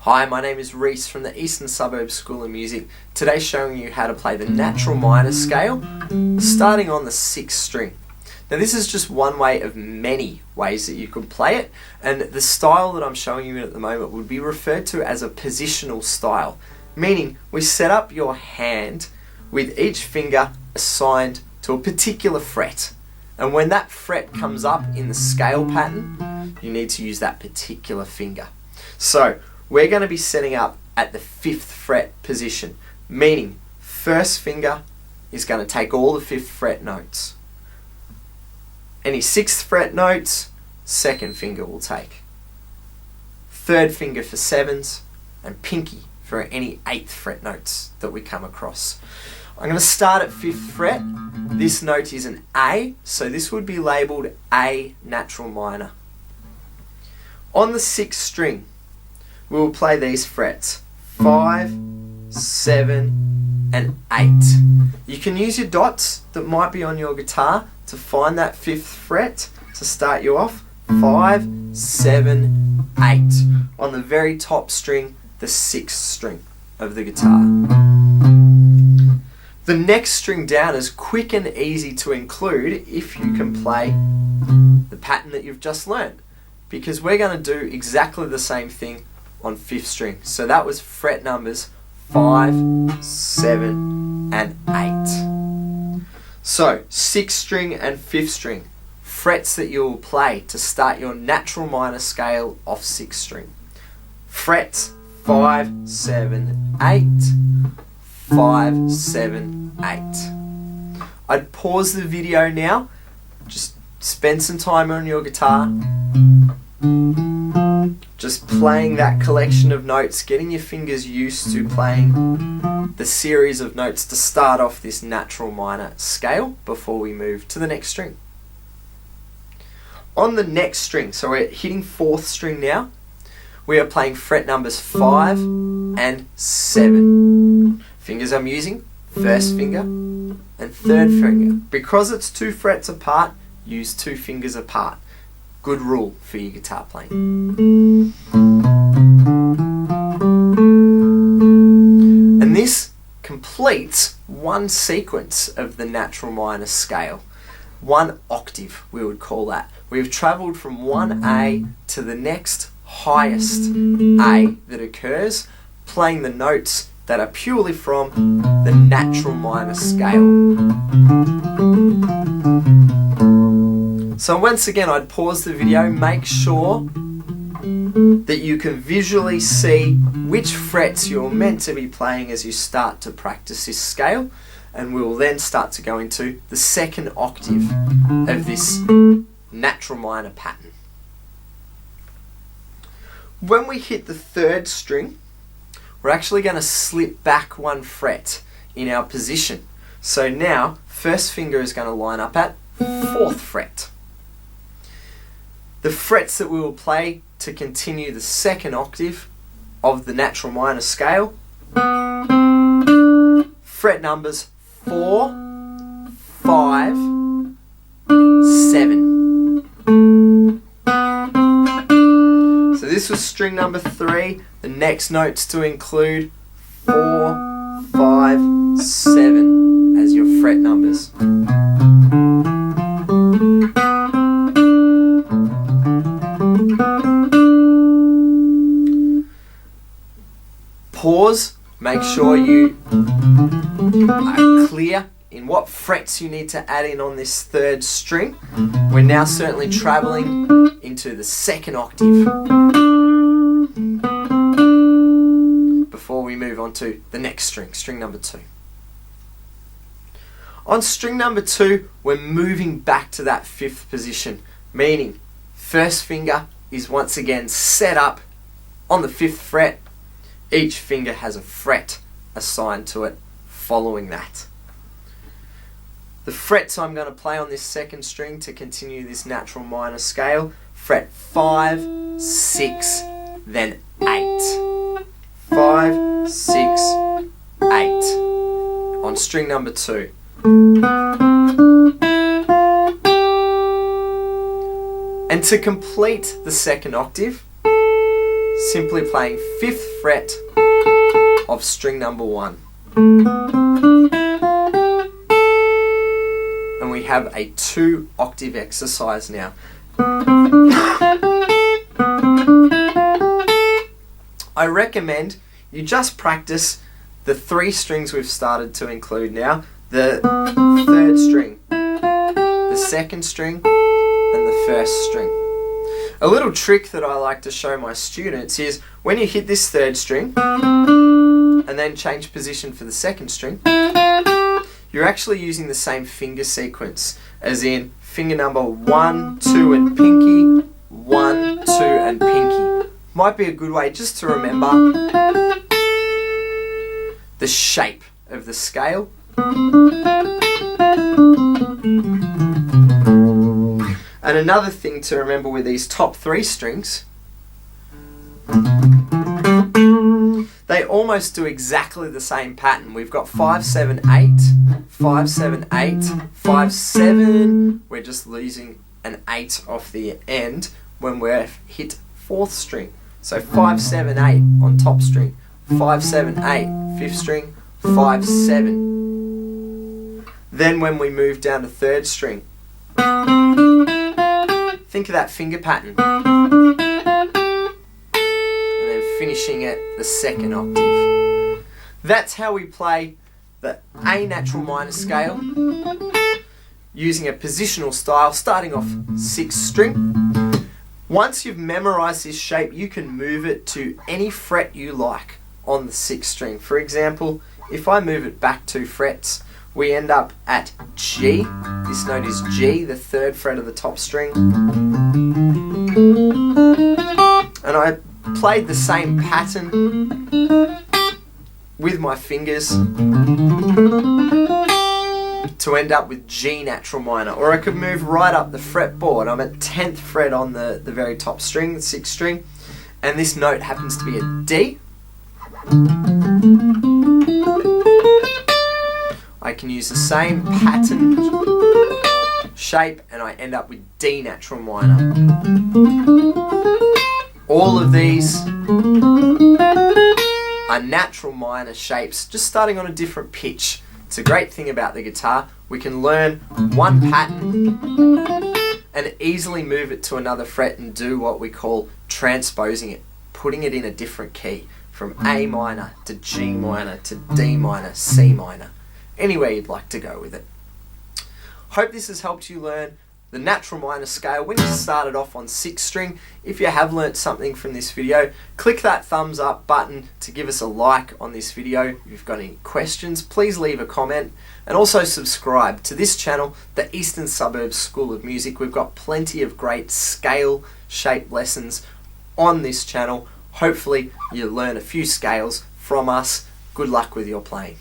Hi, my name is Reese from the Eastern Suburbs School of Music. Today showing you how to play the natural minor scale, starting on the 6th string. Now this is just one way of many ways that you could play it, and the style that I'm showing you at the moment would be referred to as a positional style, meaning we set up your hand with each finger assigned to a particular fret. And when that fret comes up in the scale pattern, you need to use that particular finger. So we're going to be setting up at the 5th fret position, meaning first finger is going to take all the 5th fret notes. Any 6th fret notes, second finger will take. Third finger for 7s, and pinky for any 8th fret notes that we come across. I'm going to start at 5th fret. This note is an A, so this would be labelled A natural minor. On the 6th string, we will play these frets, 5, 7, and 8. You can use your dots that might be on your guitar to find that 5th fret to start you off. 5, 7, 8. On the very top string, the 6th string of the guitar. The next string down is quick and easy to include if you can play the pattern that you've just learned, because we're going to do exactly the same thing on 5th string. So that was fret numbers 5, 7, and 8. So 6th string and 5th string, frets that you will play to start your natural minor scale off 6th string. Frets 5, 7, 8, 5, 7, 8. I'd pause the video now, just spend some time on your guitar, just playing that collection of notes, getting your fingers used to playing the series of notes to start off this natural minor scale before we move to the next string. On the next string, so we're hitting 4th string now, we are playing fret numbers 5 and 7. Fingers I'm using, first finger and third finger. Because it's 2 frets apart, use 2 fingers apart. Good rule for your guitar playing. And this completes one sequence of the natural minor scale. One octave, we would call that. We've travelled from one A to the next highest A that occurs, playing the notes that are purely from the natural minor scale. So once again, I'd pause the video, make sure that you can visually see which frets you're meant to be playing as you start to practice this scale, and we will then start to go into the 2nd octave of this natural minor pattern. When we hit the 3rd string, we're actually going to slip back 1 fret in our position. So now, first finger is going to line up at 4th fret. The frets that we will play to continue the 2nd octave of the natural minor scale, fret numbers 4, 5, 7. So this was string number 3. The next notes to include 4, 5, 7 as your fret numbers. Pause, make sure you are clear in what frets you need to add in on this 3rd string. We're now certainly travelling into the 2nd octave before we move on to the next string, string number 2. On string number 2, we're moving back to that 5th position, meaning first finger is once again set up on the 5th fret. Each finger has a fret assigned to it following that. The frets I'm going to play on this 2nd string to continue this natural minor scale, fret 5, 6, then 8. 5, 6, 8. On string number 2. And to complete the 2nd octave, simply playing 5th fret of string number 1. And we have a 2-octave exercise now. I recommend you just practice the 3 strings we've started to include now. The 3rd string, the 2nd string, and the 1st string. A little trick that I like to show my students is when you hit this 3rd string and then change position for the 2nd string, you're actually using the same finger sequence, as in finger number 1, 2 and pinky, 1, 2 and pinky. Might be a good way just to remember the shape of the scale. And another thing to remember with these top 3 strings, they almost do exactly the same pattern. We've got 5, 7, 8, 5, 7, 8, 5, 7. We're just losing an 8 off the end when we're hit 4th string. So 5, 7, 8 on top string, 5, 7, 8, 5th string, 5, 7. Then when we move down to 3rd string, think of that finger pattern. And then finishing at the 2nd octave. That's how we play the A natural minor scale using a positional style, starting off 6th string. Once you've memorized this shape, you can move it to any fret you like on the 6th string. For example, if I move it back 2 frets, we end up at G. This note is G, the 3rd fret of the top string. And I played the same pattern with my fingers to end up with G natural minor. Or I could move right up the fretboard. I'm at 10th fret on the very top string, the 6th string, and this note happens to be a D. I can use the same pattern shape and I end up with D natural minor. All of these are natural minor shapes, just starting on a different pitch. It's a great thing about the guitar. We can learn one pattern and easily move it to another fret and do what we call transposing it, putting it in a different key, from A minor to G minor to D minor, C minor, anywhere you'd like to go with it. Hope this has helped you learn the natural minor scale when you started off on 6th string. If you have learnt something from this video, click that thumbs up button to give us a like on this video. If you've got any questions, please leave a comment, and also subscribe to this channel, the Eastern Suburbs School of Music. We've got plenty of great scale shape lessons on this channel. Hopefully you learn a few scales from us. Good luck with your playing.